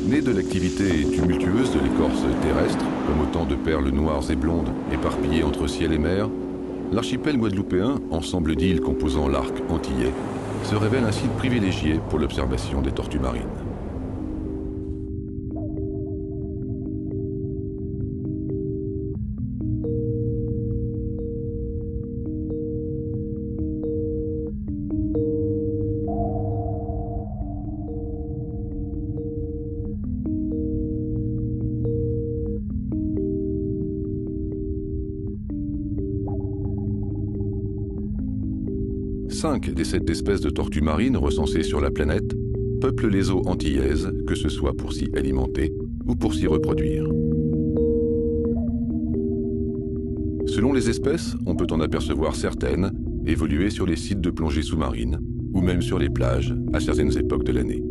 Né de l'activité tumultueuse de l'écorce terrestre, comme autant de perles noires et blondes éparpillées entre ciel et mer, l'archipel guadeloupéen, ensemble d'îles composant l'arc antillais, se révèle un site privilégié pour l'observation des tortues marines. Cinq des 7 espèces de tortues marines recensées sur la planète peuplent les eaux antillaises, que ce soit pour s'y alimenter ou pour s'y reproduire. Selon les espèces, on peut en apercevoir certaines évoluer sur les sites de plongée sous-marine ou même sur les plages à certaines époques de l'année.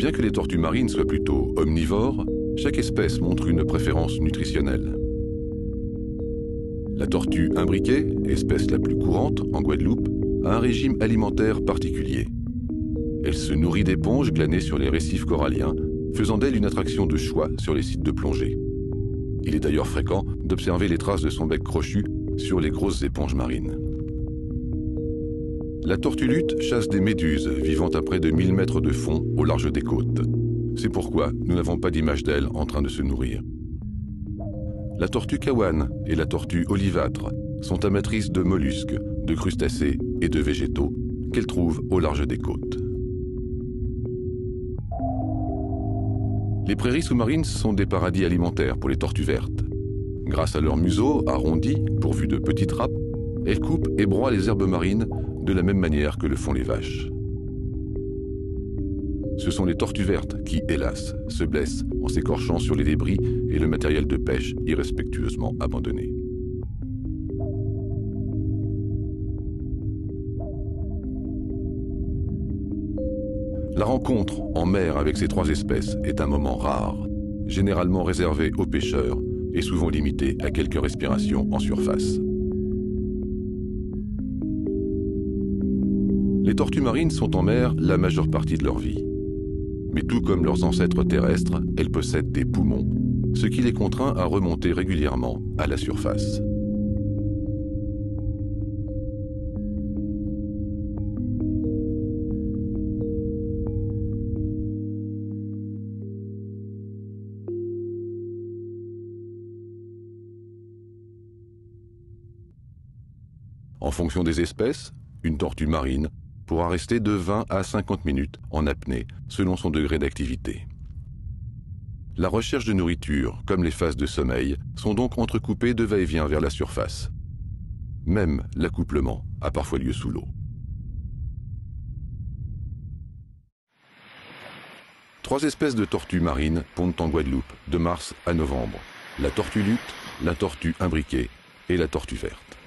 Bien que les tortues marines soient plutôt omnivores, chaque espèce montre une préférence nutritionnelle. La tortue imbriquée, espèce la plus courante en Guadeloupe, a un régime alimentaire particulier. Elle se nourrit d'éponges glanées sur les récifs coralliens, faisant d'elle une attraction de choix sur les sites de plongée. Il est d'ailleurs fréquent d'observer les traces de son bec crochu sur les grosses éponges marines. La tortue luth chasse des méduses vivant à près de 1000 mètres de fond au large des côtes. C'est pourquoi nous n'avons pas d'image d'elle en train de se nourrir. La tortue kawan et la tortue olivâtre sont amatrices de mollusques, de crustacés et de végétaux qu'elles trouvent au large des côtes. Les prairies sous-marines sont des paradis alimentaires pour les tortues vertes. Grâce à leur museau arrondi, pourvu de petites râpes, elles coupent et broient les herbes marines de la même manière que le font les vaches. Ce sont les tortues vertes qui, hélas, se blessent en s'écorchant sur les débris et le matériel de pêche irrespectueusement abandonné. La rencontre en mer avec ces 3 espèces est un moment rare, généralement réservé aux pêcheurs et souvent limité à quelques respirations en surface. Les tortues marines sont en mer la majeure partie de leur vie. Mais tout comme leurs ancêtres terrestres, elles possèdent des poumons, ce qui les contraint à remonter régulièrement à la surface. En fonction des espèces, une tortue marine pourra rester de 20 à 50 minutes en apnée, selon son degré d'activité. La recherche de nourriture, comme les phases de sommeil, sont donc entrecoupées de va-et-vient vers la surface. Même l'accouplement a parfois lieu sous l'eau. 3 espèces de tortues marines pondent en Guadeloupe de mars à novembre. La tortue luth, la tortue imbriquée et la tortue verte.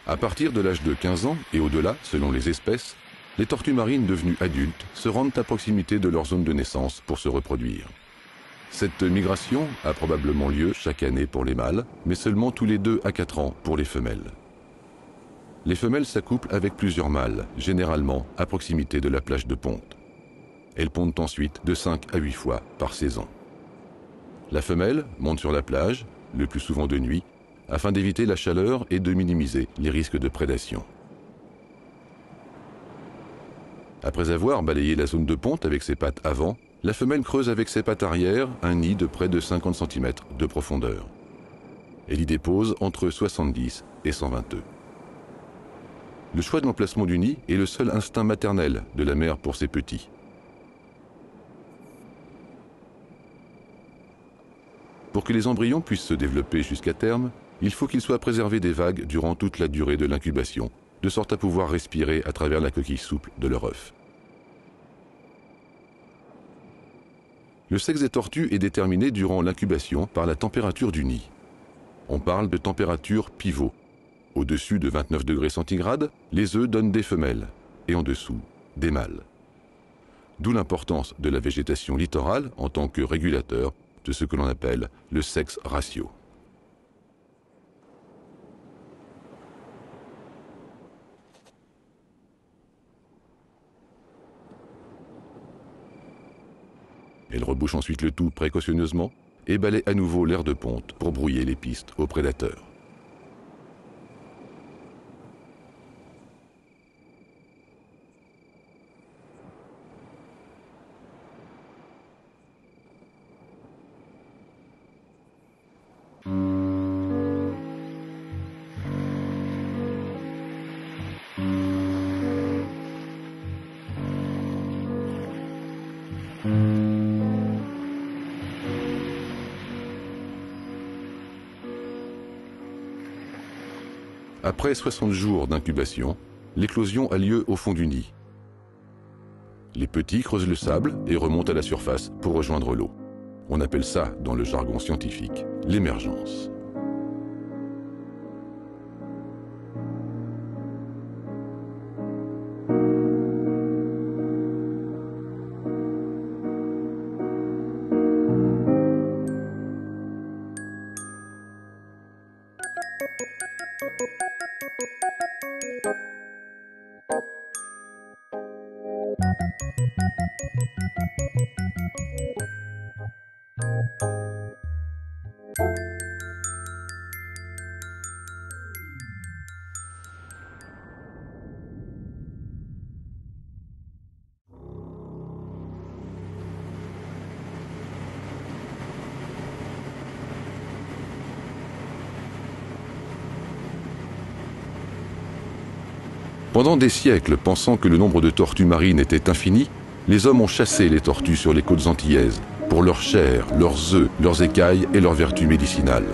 À partir de l'âge de 15 ans et au-delà, selon les espèces, les tortues marines devenues adultes se rendent à proximité de leur zone de naissance pour se reproduire. Cette migration a probablement lieu chaque année pour les mâles, mais seulement tous les 2 à 4 ans pour les femelles. Les femelles s'accouplent avec plusieurs mâles, généralement à proximité de la plage de ponte. Elles pondent ensuite de 5 à 8 fois par saison. La femelle monte sur la plage, le plus souvent de nuit, afin d'éviter la chaleur et de minimiser les risques de prédation. Après avoir balayé la zone de ponte avec ses pattes avant, la femelle creuse avec ses pattes arrière un nid de près de 50 cm de profondeur. Elle y dépose entre 70 et 120 œufs. Le choix de l'emplacement du nid est le seul instinct maternel de la mère pour ses petits. Pour que les embryons puissent se développer jusqu'à terme, il faut qu'ils soient préservés des vagues durant toute la durée de l'incubation, de sorte à pouvoir respirer à travers la coquille souple de leur œuf. Le sexe des tortues est déterminé durant l'incubation par la température du nid. On parle de température pivot. Au-dessus de 29 degrés centigrades, les œufs donnent des femelles, et en dessous, des mâles. D'où l'importance de la végétation littorale en tant que régulateur de ce que l'on appelle le sexe ratio. Elle rebouche ensuite le tout précautionneusement et balaie à nouveau l'air de ponte pour brouiller les pistes aux prédateurs. Après 60 jours d'incubation, l'éclosion a lieu au fond du nid. Les petits creusent le sable et remontent à la surface pour rejoindre l'eau. On appelle ça, dans le jargon scientifique, l'émergence. Pendant des siècles, pensant que le nombre de tortues marines était infini, les hommes ont chassé les tortues sur les côtes antillaises pour leur chair, leurs œufs, leurs écailles et leurs vertus médicinales.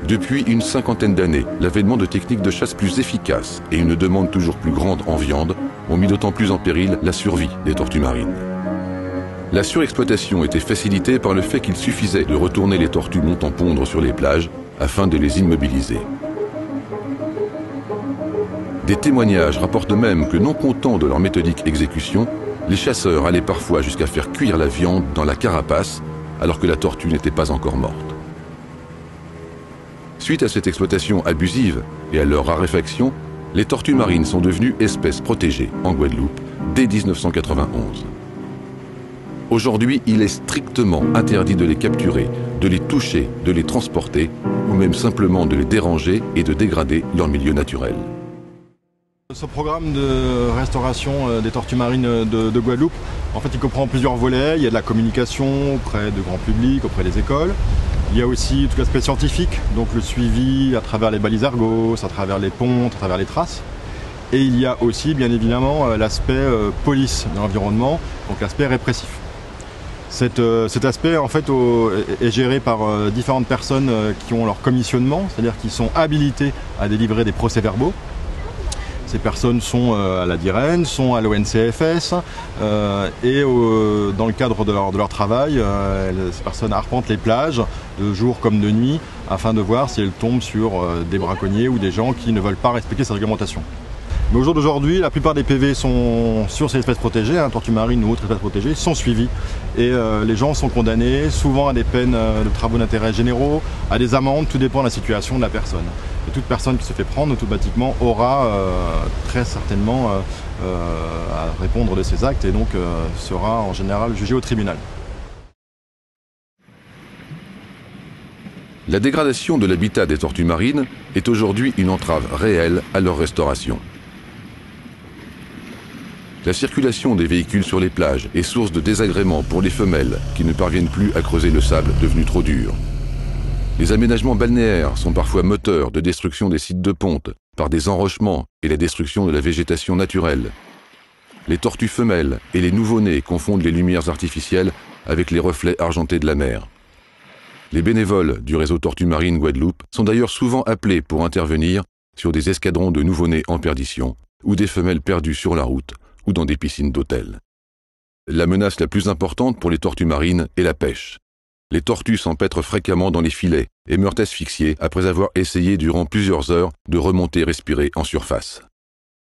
Depuis une cinquantaine d'années, l'avènement de techniques de chasse plus efficaces et une demande toujours plus grande en viande ont mis d'autant plus en péril la survie des tortues marines. La surexploitation était facilitée par le fait qu'il suffisait de retourner les tortues montant pondre sur les plages afin de les immobiliser. Des témoignages rapportent même que, non contents de leur méthodique exécution, les chasseurs allaient parfois jusqu'à faire cuire la viande dans la carapace alors que la tortue n'était pas encore morte. Suite à cette exploitation abusive et à leur raréfaction, les tortues marines sont devenues espèces protégées en Guadeloupe dès 1991. Aujourd'hui, il est strictement interdit de les capturer, de les toucher, de les transporter ou même simplement de les déranger et de dégrader leur milieu naturel. Ce programme de restauration des tortues marines de Guadeloupe, en fait, il comprend plusieurs volets. Il y a de la communication auprès du grand public, auprès des écoles. Il y a aussi tout l'aspect scientifique, donc le suivi à travers les balises Argos, à travers les pontes, à travers les traces. Et il y a aussi, bien évidemment, l'aspect police de l'environnement, donc l'aspect répressif. Cet aspect, en fait, est géré par différentes personnes qui ont leur commissionnement, c'est-à-dire qui sont habilitées à délivrer des procès-verbaux. Ces personnes sont à la DIREN, sont à l'ONCFS et dans le cadre de leur travail, ces personnes arpentent les plages de jour comme de nuit afin de voir si elles tombent sur des braconniers ou des gens qui ne veulent pas respecter cette réglementation. Mais au jour d'aujourd'hui, la plupart des PV sont sur ces espèces protégées, tortues marines ou autres espèces protégées, sont suivis. Et les gens sont condamnés souvent à des peines de travaux d'intérêt généraux, à des amendes, tout dépend de la situation de la personne. Et toute personne qui se fait prendre automatiquement aura très certainement à répondre de ses actes et donc sera en général jugée au tribunal. La dégradation de l'habitat des tortues marines est aujourd'hui une entrave réelle à leur restauration. La circulation des véhicules sur les plages est source de désagréments pour les femelles qui ne parviennent plus à creuser le sable devenu trop dur. Les aménagements balnéaires sont parfois moteurs de destruction des sites de ponte par des enrochements et la destruction de la végétation naturelle. Les tortues femelles et les nouveau-nés confondent les lumières artificielles avec les reflets argentés de la mer. Les bénévoles du réseau Tortues Marines Guadeloupe sont d'ailleurs souvent appelés pour intervenir sur des escadrons de nouveau-nés en perdition ou des femelles perdues sur la route ou dans des piscines d'hôtel. La menace la plus importante pour les tortues marines est la pêche. Les tortues s'empêtrent fréquemment dans les filets et meurent asphyxiées après avoir essayé durant plusieurs heures de remonter respirer en surface.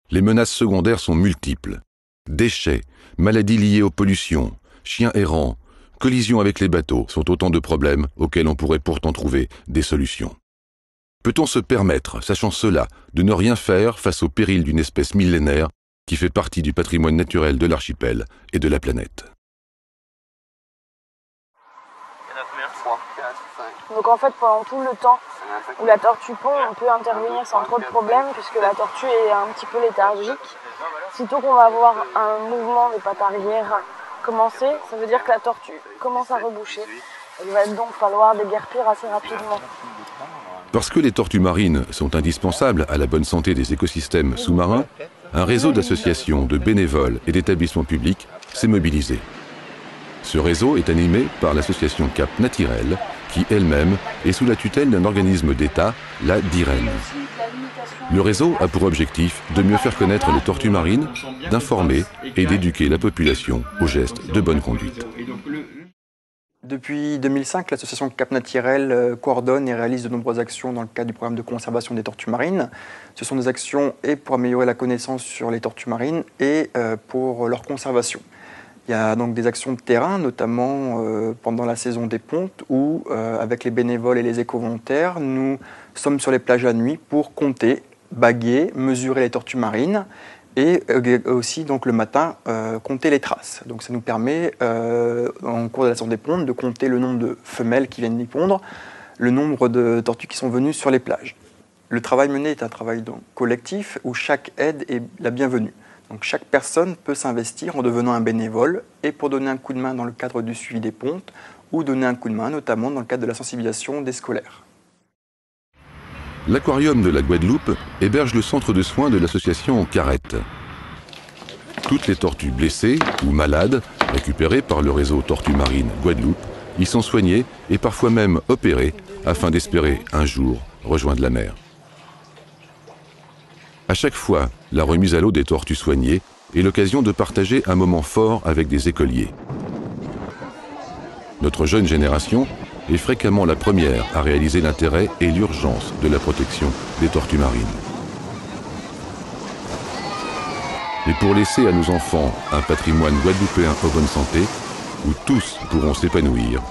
Les menaces secondaires sont multiples. Déchets, maladies liées aux pollutions, chiens errants, collisions avec les bateaux sont autant de problèmes auxquels on pourrait pourtant trouver des solutions. Peut-on se permettre, sachant cela, de ne rien faire face au péril d'une espèce millénaire qui fait partie du patrimoine naturel de l'archipel et de la planète? Donc en fait, pendant tout le temps où la tortue pond, on peut intervenir sans trop de problèmes puisque la tortue est un petit peu léthargique. Sitôt qu'on va avoir un mouvement des pattes arrière commencer, ça veut dire que la tortue commence à reboucher. Il va donc falloir déguerpir assez rapidement. Parce que les tortues marines sont indispensables à la bonne santé des écosystèmes sous-marins, un réseau d'associations, de bénévoles et d'établissements publics s'est mobilisé. Ce réseau est animé par l'association Cap Naturel, qui elle-même est sous la tutelle d'un organisme d'État, la DIREN. Le réseau a pour objectif de mieux faire connaître les tortues marines, d'informer et d'éduquer la population aux gestes de bonne conduite. Depuis 2005, l'association Cap Naturel coordonne et réalise de nombreuses actions dans le cadre du programme de conservation des tortues marines. Ce sont des actions et pour améliorer la connaissance sur les tortues marines et pour leur conservation. Il y a donc des actions de terrain, notamment pendant la saison des pontes, où avec les bénévoles et les éco-volontaires, nous sommes sur les plages la nuit pour compter, baguer, mesurer les tortues marines et aussi donc, le matin compter les traces. Donc ça nous permet, en cours de la saison des pontes, de compter le nombre de femelles qui viennent y pondre, le nombre de tortues qui sont venues sur les plages. Le travail mené est un travail donc, collectif où chaque aide est la bienvenue. Donc chaque personne peut s'investir en devenant un bénévole et pour donner un coup de main dans le cadre du suivi des pontes ou donner un coup de main notamment dans le cadre de la sensibilisation des scolaires. L'aquarium de la Guadeloupe héberge le centre de soins de l'association Carrette. Toutes les tortues blessées ou malades, récupérées par le réseau Tortues Marines Guadeloupe, y sont soignées et parfois même opérées afin d'espérer un jour rejoindre la mer. À chaque fois, la remise à l'eau des tortues soignées est l'occasion de partager un moment fort avec des écoliers. Notre jeune génération est fréquemment la première à réaliser l'intérêt et l'urgence de la protection des tortues marines. Et pour laisser à nos enfants un patrimoine guadeloupéen en bonne santé, où tous pourront s'épanouir,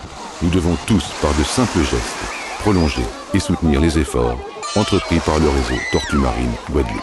nous devons tous, par de simples gestes, prolonger et soutenir les efforts entrepris par le réseau Tortues Marines Guadeloupe.